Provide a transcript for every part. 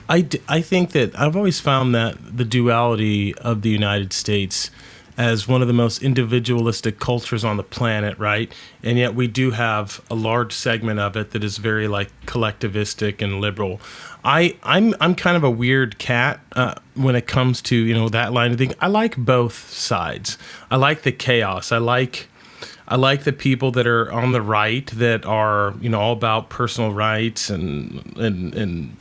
I think that I've always found that the duality of the United States as one of the most individualistic cultures on the planet, right? And yet we do have a large segment of it that is very like collectivistic and liberal. I'm kind of a weird cat when it comes to, you know, that line of thing. I like both sides. I like the chaos. I like the people that are on the right that are, you know, all about personal rights and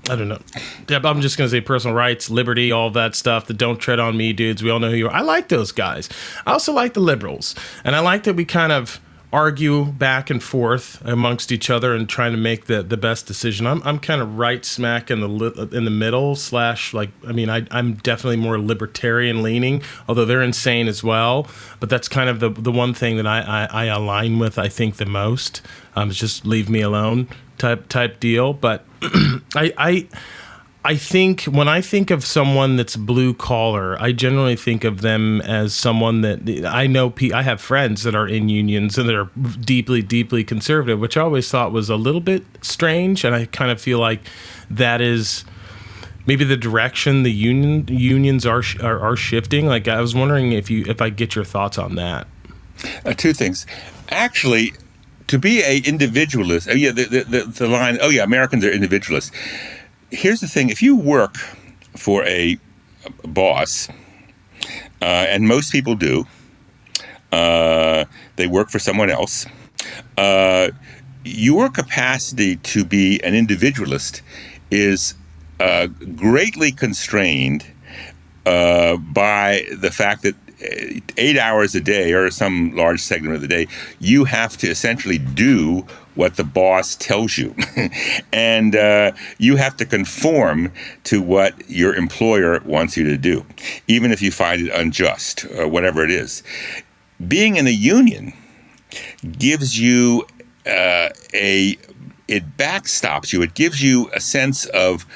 I don't know. I'm just going to say personal rights, liberty, all that stuff. The don't tread on me dudes. We all know who you are. I like those guys. I also like the liberals. And I like that we kind of argue back and forth amongst each other and trying to make the best decision. I'm kind of right smack in the middle / like, I mean, I'm definitely more libertarian leaning, although they're insane as well. But that's kind of the one thing that I align with, I think, the most. It's just leave me alone type deal. But I think when I think of someone that's blue collar, I generally think of them as someone that I know. I have friends that are in unions and that are deeply, deeply conservative, which I always thought was a little bit strange. And I kind of feel like that is maybe the direction the unions are shifting. Like, I was wondering if I get your thoughts on that. Two things, actually. To be a individualist, the line, Americans are individualists. Here's the thing: if you work for a boss, and most people do, they work for someone else. Your capacity to be an individualist is greatly constrained by the fact that 8 hours a day, or some large segment of the day, you have to essentially do what the boss tells you. And you have to conform to what your employer wants you to do, even if you find it unjust, or whatever it is. Being in a union gives you it backstops you. It gives you a sense of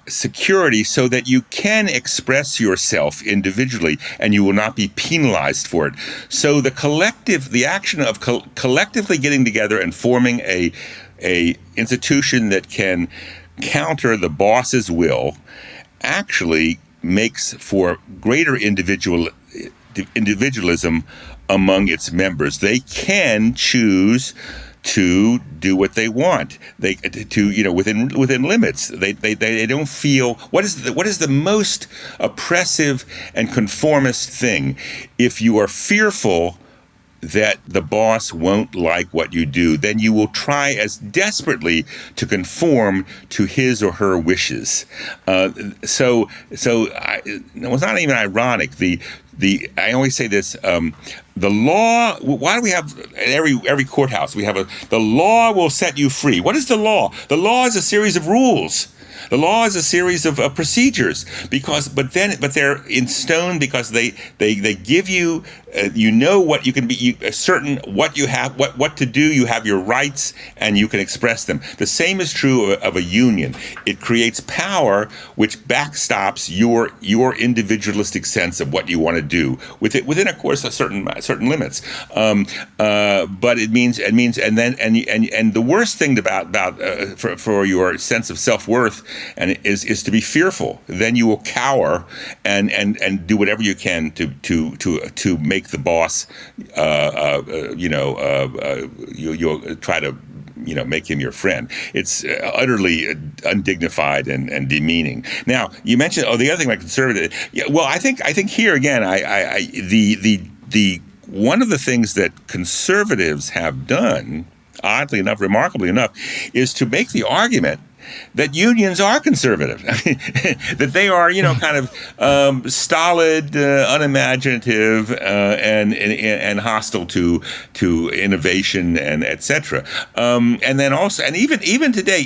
security so that you can express yourself individually and you will not be penalized for it. So the action of collectively getting together and forming a institution that can counter the boss's will actually makes for greater individualism among its members. They can choose to do what they want. Within limits. They don't feel what is the most oppressive and conformist thing. If you are fearful that the boss won't like what you do, then you will try as desperately to conform to his or her wishes. So it was not even ironic. I always say this: the law. Why do we have every courthouse? We have the law will set you free. What is the law? The law is a series of rules. The law is a series of procedures, but they're in stone because they give you what you can be certain what you have what to do. You have your rights and you can express them. The same is true of a union. It creates power which backstops your individualistic sense of what you want to do within of course a certain limits. But it means and the worst thing about for your sense of self-worth and is to be fearful. Then you will cower and do whatever you can to make the boss you'll try to make him your friend. It's utterly undignified and demeaning. Now you mentioned the other thing about conservative. Yeah, well, I think here again, the one of the things that conservatives have done, oddly enough, remarkably enough, is to make the argument that unions are conservative. I mean, that they are, kind of tolerant, unimaginative, and hostile to innovation and etc. And then also, and even today,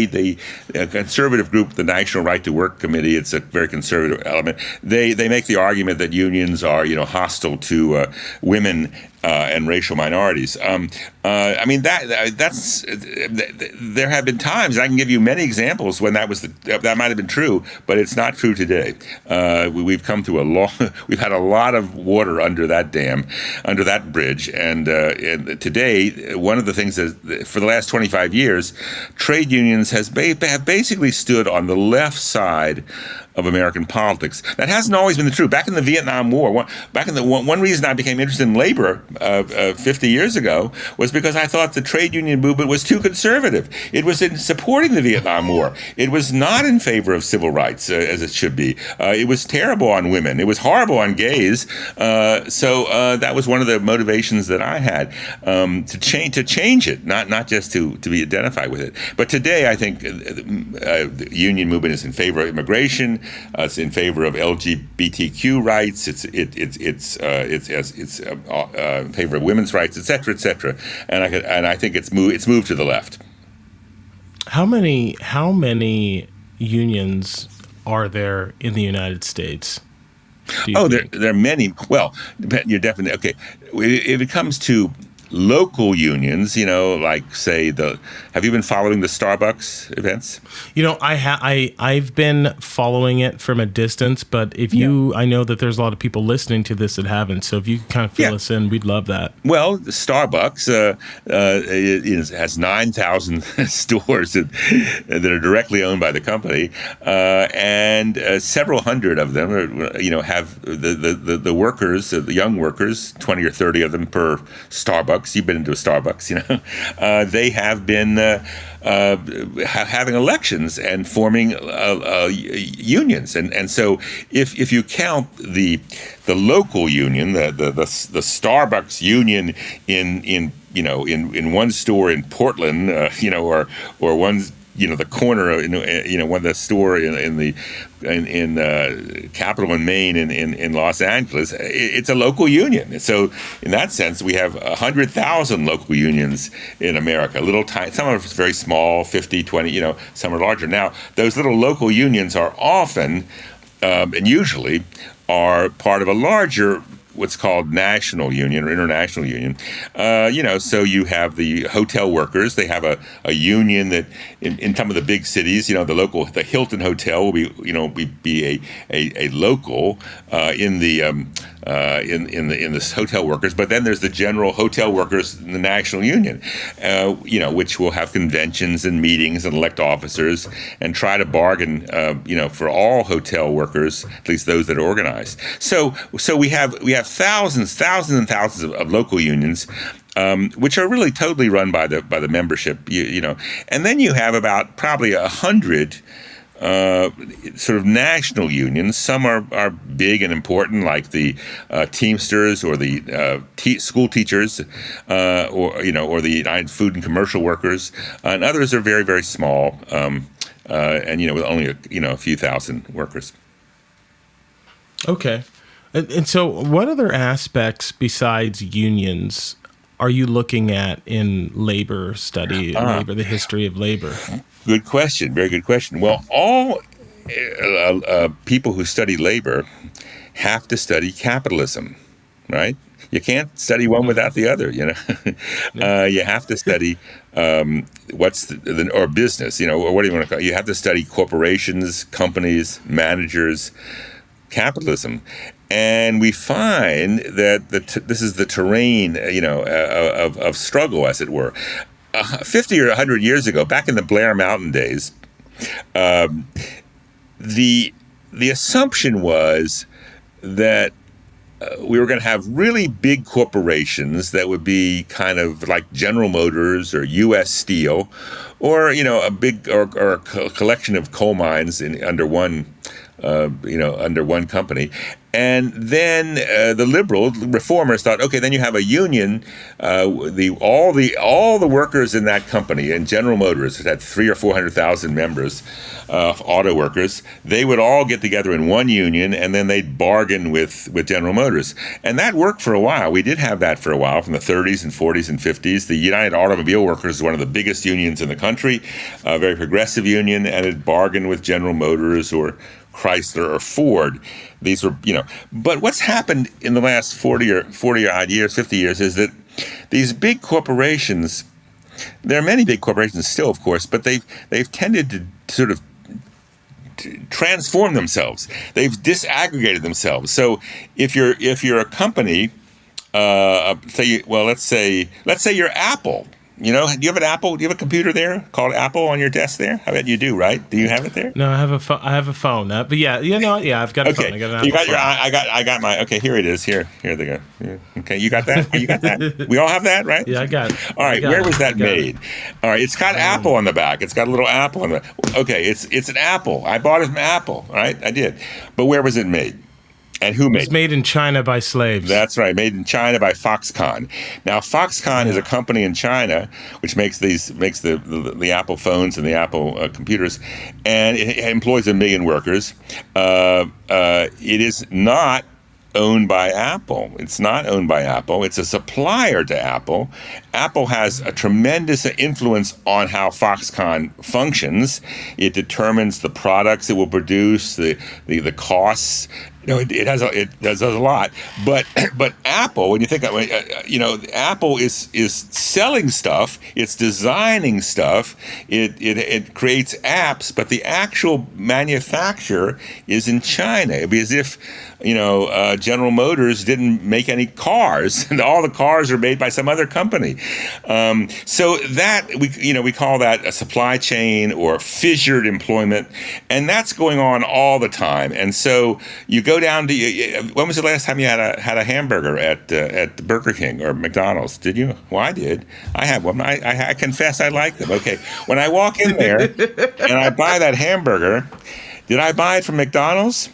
the conservative group, the National Right to Work Committee, it's a very conservative element. They make the argument that unions are, hostile to women and racial minorities. I mean, that's there have been times, I can give you many examples when that might have been true, but it's not true today. We've come through we've had a lot of water under that dam, under that bridge, and today, one of the things that for the last 25 years, trade unions have basically stood on the left side of American politics. That hasn't always been the truth. Back in the Vietnam War, one reason I became interested in labor 50 years ago was because I thought the trade union movement was too conservative. It was in supporting the Vietnam War. It was not in favor of civil rights as it should be. It was terrible on women. It was horrible on gays. So that was one of the motivations that I had to change it, not just to be identified with it. But today, I think the union movement is in favor of immigration. It's in favor of LGBTQ rights. It's in favor of women's rights, et cetera, and I think it's moved to the left. How many unions are there in the United States? There are many. Well, you're definitely okay. If it comes to local unions, like say have you been following the Starbucks events? I've been following it from a distance, but I know that there's a lot of people listening to this that haven't. So if you kind of fill us in, we'd love that. Well, Starbucks has 9,000 stores that are directly owned by the company, and several hundred of them have the workers, the young workers, 20 or 30 of them per Starbucks. You've been into a Starbucks, they have been having elections and forming unions, and so if you count the local union, the Starbucks union in one store in Portland, or one. The corner, one the store in Capital and Maine in Los Angeles, it's a local union. So in that sense, we have 100,000 local unions in America. Little tiny, some are very small, 50, 20. Some are larger. Now, those little local unions are often and usually are part of a larger, what's called national union or international union. So you have the hotel workers. They have a union that in some of the big cities, the Hilton Hotel will be a local in the hotel workers. But then there's the general hotel workers in the national union, which will have conventions and meetings and elect officers and try to bargain, for all hotel workers, at least those that are organized. So we have thousands and thousands of local unions, which are really totally run by the membership, and then you have about probably 100 sort of national unions. Some are big and important, like the Teamsters or the school teachers, or the United Food and Commercial Workers, and others are very, very small, and with only a few thousand workers. Okay. And so what other aspects besides unions are you looking at in labor study, the history of labor? Good question. Very good question. Well, all people who study labor have to study capitalism, right? You can't study one without the other, You have to study or business, or what do you want to call it? You have to study corporations, companies, managers, capitalism. And we find that this is the terrain, of struggle, as it were. 50 or 100 years ago, back in the Blair Mountain days, the assumption was that we were going to have really big corporations that would be kind of like General Motors or U.S. Steel, or a big or a collection of coal mines under one company. And then the liberal reformers thought, okay, then you have a union. All the workers in that company, and General Motors had 300,000 or 400,000 members, auto workers. They would all get together in one union, and then they'd bargain with General Motors. And that worked for a while. We did have that for a while, from the 30s and 40s and 50s. The United Automobile Workers is one of the biggest unions in the country, a very progressive union, and it bargained with General Motors or Chrysler or Ford. These were, But what's happened in the last 40 odd years, 50 years, is that these big corporations, there are many big corporations still, of course, but they've tended to sort of transform themselves. They've disaggregated themselves. So if you're a company, let's say you're Apple. Do you have an Apple? Do you have a computer there called Apple on your desk there? I bet you do, right? Do you have it there? No, I have a phone. But I've got a phone. I got an Apple phone. I got my. Okay, here it is. Here they go. Yeah. Okay, you got that? You got that? We all have that, right? Yeah, I got it. All right, where was that made? All right, it's got Apple on the back. It's got a little Apple on the back. Okay, it's an Apple. I bought it from Apple, right? I did. But where was it made? And who made it? It's made in China by slaves. That's right, made in China by Foxconn. Now, Foxconn is a company in China which makes the Apple phones and the Apple computers, and it employs 1 million workers. It is not owned by Apple. It's not owned by Apple. It's a supplier to Apple. Apple has a tremendous influence on how Foxconn functions. It determines the products it will produce, the costs. It does a lot, but Apple, when you think Apple is selling stuff, it's designing stuff, it creates apps, but the actual manufacture is in China. It'd be as if General Motors didn't make any cars, and all the cars are made by some other company. So that we call that a supply chain or fissured employment, and that's going on all the time. And so you go down to, when was the last time you had a hamburger at Burger King or McDonald's? Did you? Well, I did. I had one. I confess I like them. Okay, when I walk in there and I buy that hamburger, did I buy it from McDonald's?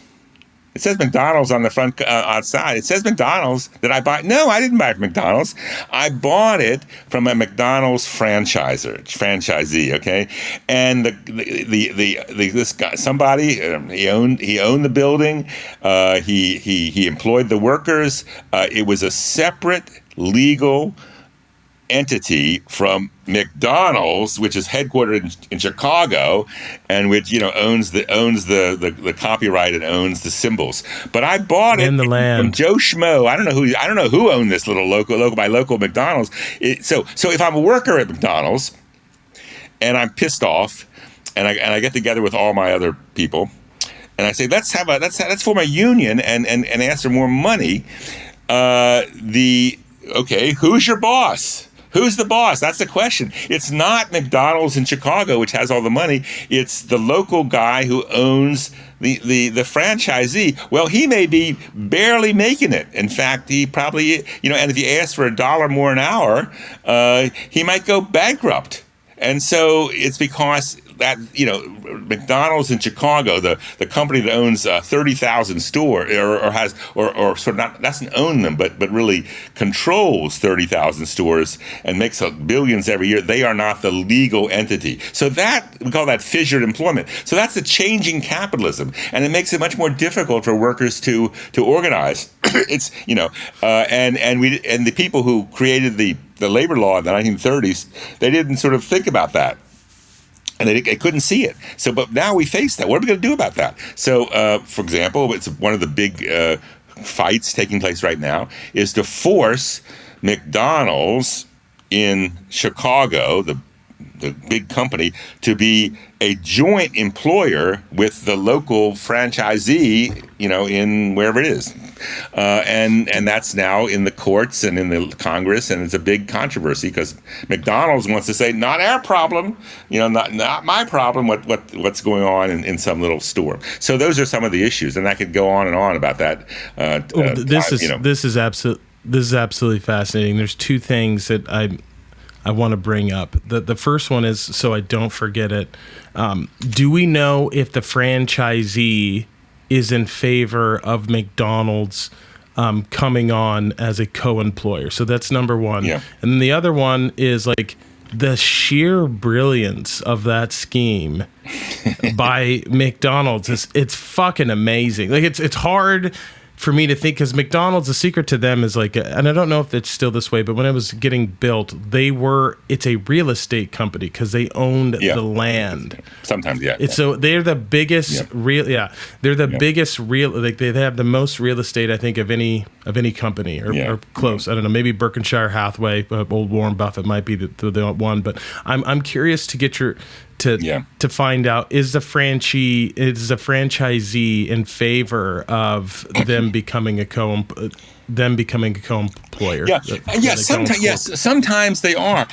It says McDonald's on the front outside. It says McDonald's. Did I buy it? No, I didn't buy it from McDonald's. I bought it from a McDonald's franchisee. Okay, and this guy, somebody, he owned the building. He employed the workers. It was a separate legal entity from McDonald's, which is headquartered in Chicago, and which owns the copyright and owns the symbols. But I bought it from Joe Schmo. I don't know who owned this little local McDonald's. So if I'm a worker at McDonald's and I'm pissed off, and I get together with all my other people, and I say let's form a union and ask for more money. Who's your boss? Who's the boss? That's the question. It's not McDonald's in Chicago, which has all the money. It's the local guy who owns the franchisee. Well, he may be barely making it. In fact, he probably, and if you ask for $1 more an hour, he might go bankrupt. And so it's because that, McDonald's in Chicago, the company that owns 30,000 stores, or sort of not doesn't own them, but really controls 30,000 stores and makes billions every year. They are not the legal entity. So that we call that fissured employment. So that's the changing capitalism, and it makes it much more difficult for workers to organize. It's and the people who created the labor law in the 1930s, they didn't sort of think about that. And they couldn't see it. So, but now we face that. What are we going to do about that? So, for example, it's one of the big fights taking place right now is to force McDonald's in Chicago, the big company, to be a joint employer with the local franchisee, in wherever it is. And that's now in the courts and in the Congress, and it's a big controversy because McDonald's wants to say, not our problem, not my problem, what's going on in some little store. So those are some of the issues, and I could go on and on about that. This is absolutely fascinating. There's two things that I want to bring up. The first one is, so I don't forget it, do we know if the franchisee is in favor of McDonald's coming on as a co-employer? So that's number one. Yeah. And then the other one is like the sheer brilliance of that scheme by McDonald's. It's fucking amazing. Like it's hard for me to think, because McDonald's, the secret to them is like, and I don't know if it's still this way, but when it was getting built, it's a real estate company because they owned the land. Sometimes, yeah. So they're the biggest they're the biggest real, like they have the most real estate, I think, of any company or close. I don't know, maybe Berkshire Hathaway, old Warren Buffett might be the one, but I'm curious to get your to find out, is the franchisee in favor of them becoming a co-employer? Sometimes they are,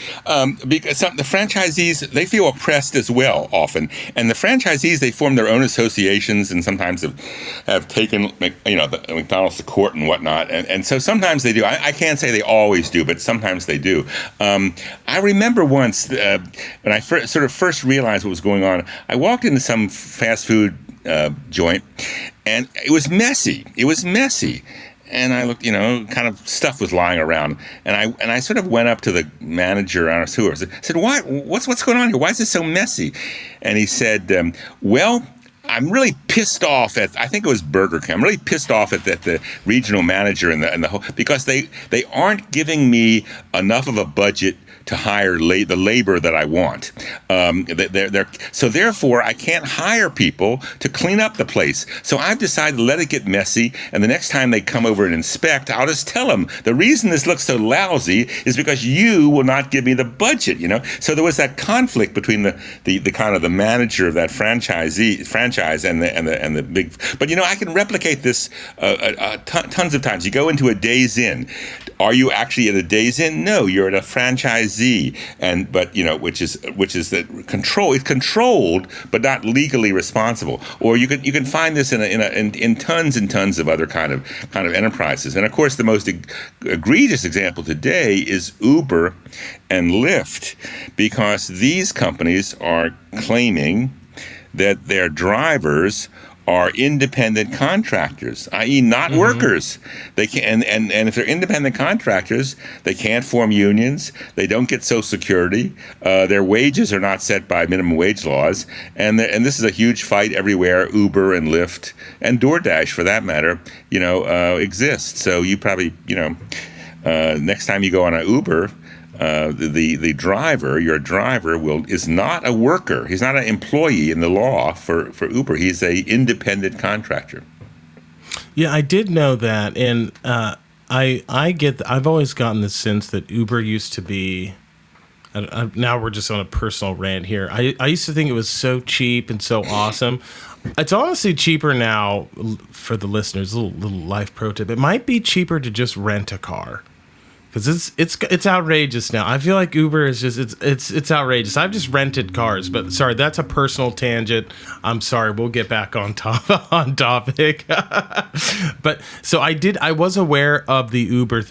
because the franchisees, they feel oppressed as well often, and the franchisees, they form their own associations and sometimes have taken the McDonald's to court and whatnot, and so sometimes they do. I can't say they always do, but sometimes they do. I remember once when I first realized what was going on, I walked into some fast food joint, and it was messy. And I looked, kind of stuff was lying around, and I sort of went up to the manager on our sewer. I said, what's going on here? Why is this so messy? And he said, well, I'm really pissed off at, I think it was Burger King. I'm really pissed off at the regional manager and the whole, because they aren't giving me enough of a budget to hire the labor that I want. So therefore, I can't hire people to clean up the place. So I've decided to let it get messy, and the next time they come over and inspect, I'll just tell them, the reason this looks so lousy is because you will not give me the budget, So there was that conflict between the kind of the manager of that franchise and the big. But I can replicate this tons of times. You go into a Days Inn. Are you actually at a Days Inn? No, you're at a franchisee, which is that control. It's controlled, but not legally responsible. Or you can find this in tons and tons of other kind of enterprises. And of course, the most egregious example today is Uber and Lyft, because these companies are claiming that their drivers are independent contractors, i.e. not workers. They can, and if they're independent contractors, they can't form unions, they don't get Social Security, their wages are not set by minimum wage laws, and this is a huge fight everywhere. Uber and Lyft and DoorDash, for that matter, exist. So you probably, next time you go on an Uber, your driver is not a worker. He's not an employee in the law for Uber. He's a independent contractor. Yeah, I did know that, and I've always gotten the sense that Uber used to be. Now we're just on a personal rant here. I used to think it was so cheap and so awesome. It's honestly cheaper now. For the listeners, a little life pro tip: it might be cheaper to just rent a car. Because it's outrageous now. I feel like Uber is just it's outrageous. I've just rented cars, but sorry, that's a personal tangent. I'm sorry. We'll get back on topic. But so I was aware of the Uber thing.